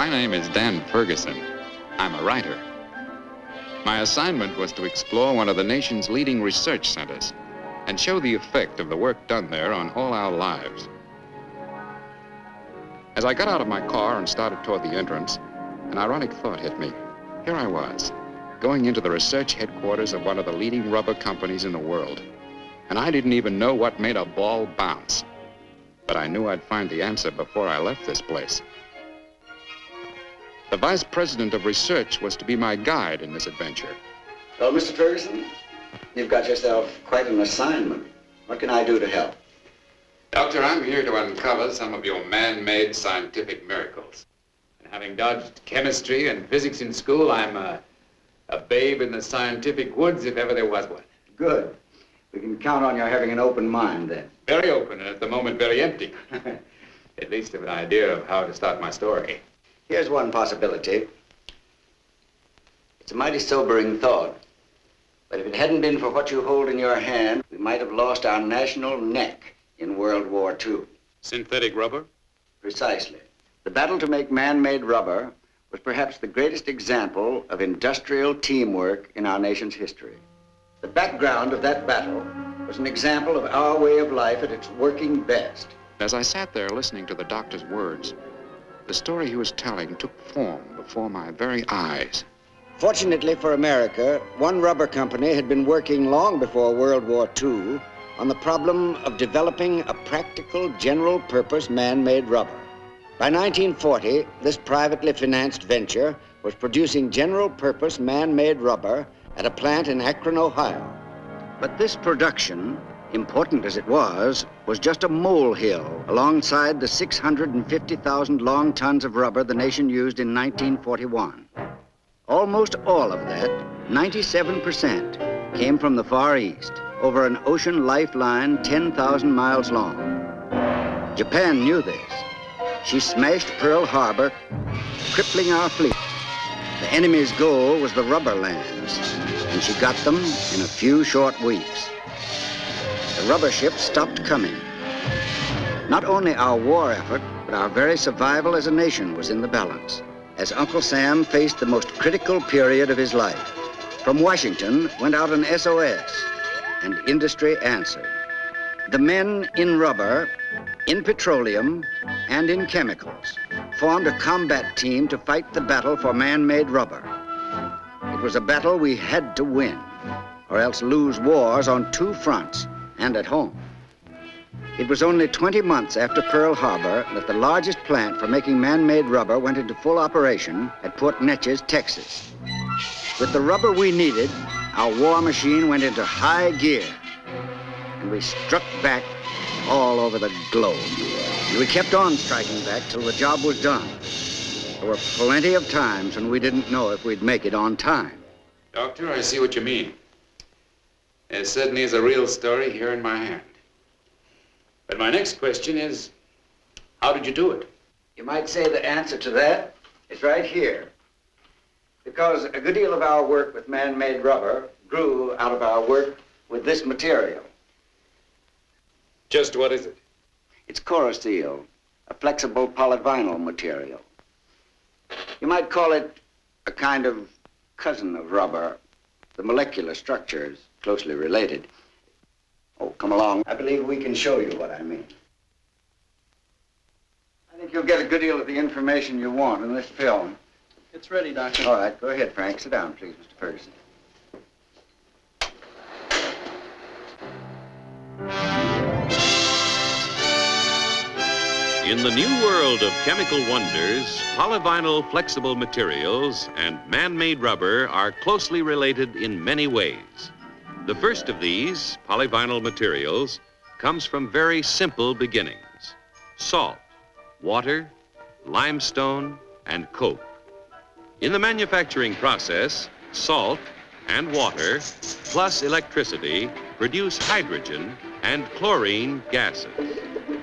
My name is Dan Ferguson. I'm a writer. My assignment was to explore one of the nation's leading research centers and show the effect of the work done there on all our lives. As I got out of my car and started toward the entrance, an ironic thought hit me. Here I was, going into the research headquarters of one of the leading rubber companies in the world. And I didn't even know what made a ball bounce. But I knew I'd find the answer before I left this place. The vice president of research was to be my guide in this adventure. Well, Mr. Ferguson, you've got yourself quite an assignment. What can I do to help? Doctor, I'm here to uncover some of your man-made scientific miracles. And having dodged chemistry and physics in school, I'm a babe in the scientific woods, if ever there was one. Good. We can count on your having an open mind, then. Very open, and at the moment very empty. At least have an idea of how to start my story. Here's one possibility. It's a mighty sobering thought. But if it hadn't been for what you hold in your hand, we might have lost our national neck in World War II. Synthetic rubber? Precisely. The battle to make man-made rubber was perhaps the greatest example of industrial teamwork in our nation's history. The background of that battle was an example of our way of life at its working best. As I sat there listening to the doctor's words, the story he was telling took form before my very eyes. Fortunately for America, one rubber company had been working long before World War II on the problem of developing a practical, general-purpose man-made rubber. By 1940, this privately financed venture was producing general-purpose man-made rubber at a plant in Akron, Ohio. But this production, important as it was just a molehill alongside the 650,000 long tons of rubber the nation used in 1941. Almost all of that, 97%, came from the Far East, over an ocean lifeline 10,000 miles long. Japan knew this. She smashed Pearl Harbor, crippling our fleet. The enemy's goal was the rubber lands, and she got them in a few short weeks. The rubber ships stopped coming. Not only our war effort, but our very survival as a nation was in the balance, as Uncle Sam faced the most critical period of his life. From Washington went out an SOS, and industry answered. The men in rubber, in petroleum, and in chemicals formed a combat team to fight the battle for man-made rubber. It was a battle we had to win, or else lose wars on two fronts and at home. It was only 20 months after Pearl Harbor that the largest plant for making man-made rubber went into full operation at Port Neches, Texas. With the rubber we needed, our war machine went into high gear, and we struck back all over the globe. And we kept on striking back till the job was done. There were plenty of times when we didn't know if we'd make it on time. Doctor, I see what you mean. There certainly is a real story here in my hand. But my next question is, how did you do it? You might say the answer to that is right here. Because a good deal of our work with man-made rubber grew out of our work with this material. Just what is it? It's Corosil, a flexible polyvinyl material. You might call it a kind of cousin of rubber. The molecular structure is closely related. Oh, come along. I believe we can show you what I mean. I think you'll get a good deal of the information you want in this film. It's ready, Doctor. All right, go ahead, Frank. Sit down, please, Mr. Ferguson. In the new world of chemical wonders, polyvinyl flexible materials and man-made rubber are closely related in many ways. The first of these, polyvinyl materials, comes from very simple beginnings: salt, water, limestone, and coke. In the manufacturing process, salt and water plus electricity produce hydrogen and chlorine gases,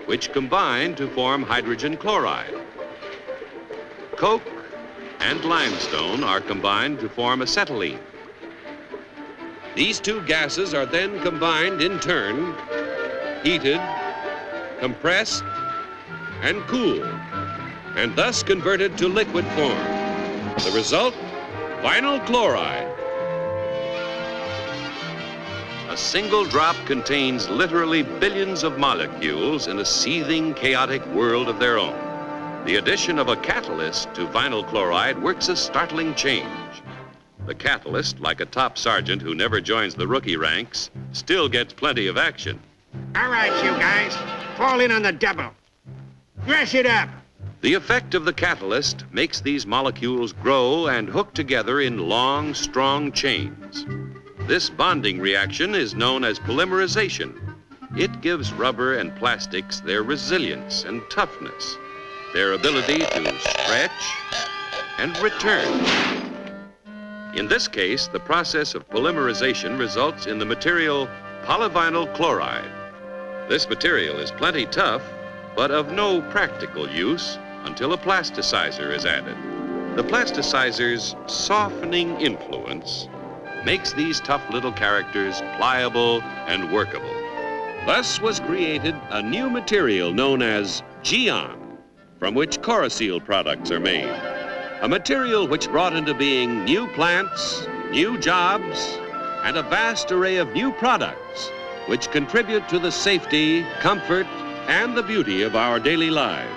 which combine to form hydrogen chloride. Coke and limestone are combined to form acetylene. These two gases are then combined in turn, heated, compressed, and cooled and thus converted to liquid form. The result? Vinyl chloride. A single drop contains literally billions of molecules in a seething, chaotic world of their own. The addition of a catalyst to vinyl chloride works a startling change. The catalyst, like a top sergeant who never joins the rookie ranks, still gets plenty of action. All right, you guys, fall in on the double. Dress it up. The effect of the catalyst makes these molecules grow and hook together in long, strong chains. This bonding reaction is known as polymerization. It gives rubber and plastics their resilience and toughness, their ability to stretch and return. In this case, the process of polymerization results in the material polyvinyl chloride. This material is plenty tough, but of no practical use until a plasticizer is added. The plasticizer's softening influence makes these tough little characters pliable and workable. Thus was created a new material known as Geon, from which Corosil products are made. A material which brought into being new plants, new jobs, and a vast array of new products which contribute to the safety, comfort, and the beauty of our daily lives.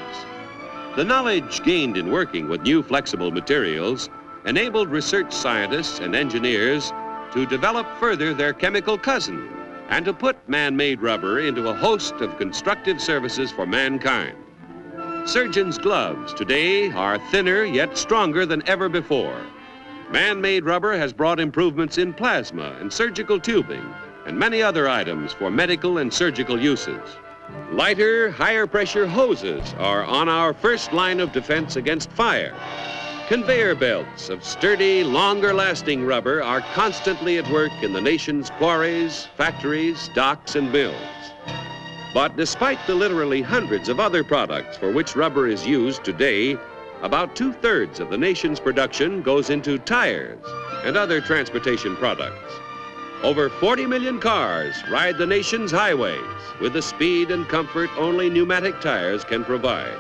The knowledge gained in working with new flexible materials enabled research scientists and engineers to develop further their chemical cousin and to put man-made rubber into a host of constructive services for mankind. Surgeons' gloves today are thinner yet stronger than ever before. Man-made rubber has brought improvements in plasma and surgical tubing and many other items for medical and surgical uses. Lighter, higher pressure hoses are on our first line of defense against fire. Conveyor belts of sturdy, longer-lasting rubber are constantly at work in the nation's quarries, factories, docks, and mills. But despite the literally hundreds of other products for which rubber is used today, about 2/3 of the nation's production goes into tires and other transportation products. Over 40 million cars ride the nation's highways with the speed and comfort only pneumatic tires can provide.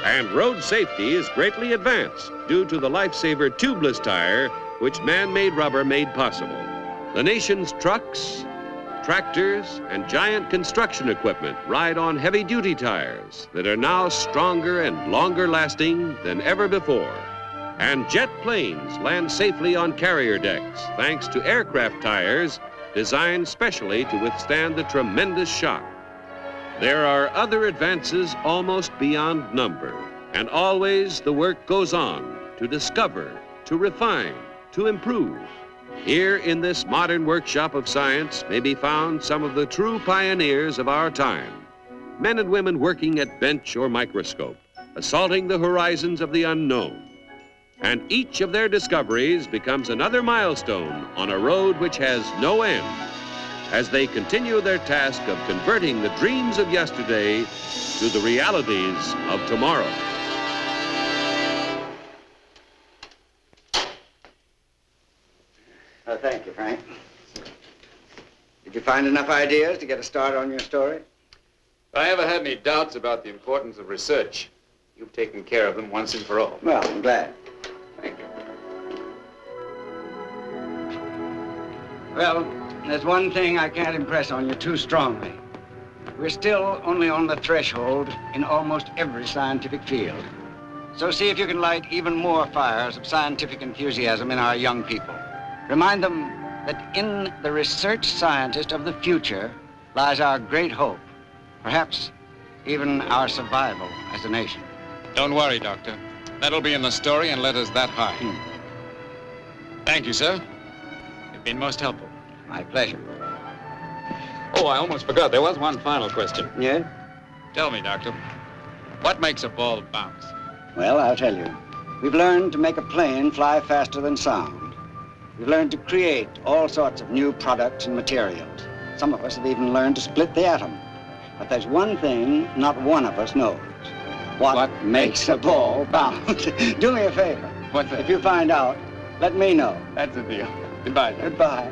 And road safety is greatly advanced due to the Lifesaver tubeless tire, which man-made rubber made possible. The nation's trucks, tractors, and giant construction equipment ride on heavy-duty tires that are now stronger and longer-lasting than ever before. And jet planes land safely on carrier decks thanks to aircraft tires designed specially to withstand the tremendous shock. There are other advances almost beyond number, and always the work goes on to discover, to refine, to improve. Here in this modern workshop of science may be found some of the true pioneers of our time, men and women working at bench or microscope, assaulting the horizons of the unknown. And each of their discoveries becomes another milestone on a road which has no end as they continue their task of converting the dreams of yesterday to the realities of tomorrow. Oh, thank you, Frank. Did you find enough ideas to get a start on your story? If I ever had any doubts about the importance of research, you've taken care of them once and for all. Well, I'm glad. Thank you. Well, there's one thing I can't impress on you too strongly. We're still only on the threshold in almost every scientific field. So see if you can light even more fires of scientific enthusiasm in our young people. Remind them that in the research scientist of the future lies our great hope, perhaps even our survival as a nation. Don't worry, Doctor. That'll be in the story and letters that high. Thank you, sir. You've been most helpful. My pleasure. Oh, I almost forgot. There was one final question. Yes? Tell me, Doctor, what makes a ball bounce? Well, I'll tell you. We've learned to make a plane fly faster than sound. We've learned to create all sorts of new products and materials. Some of us have even learned to split the atom. But there's one thing not one of us knows. What makes a ball bounce? Do me a favor. What's that? If you find out, let me know. That's the deal. Goodbye, Doctor. Goodbye.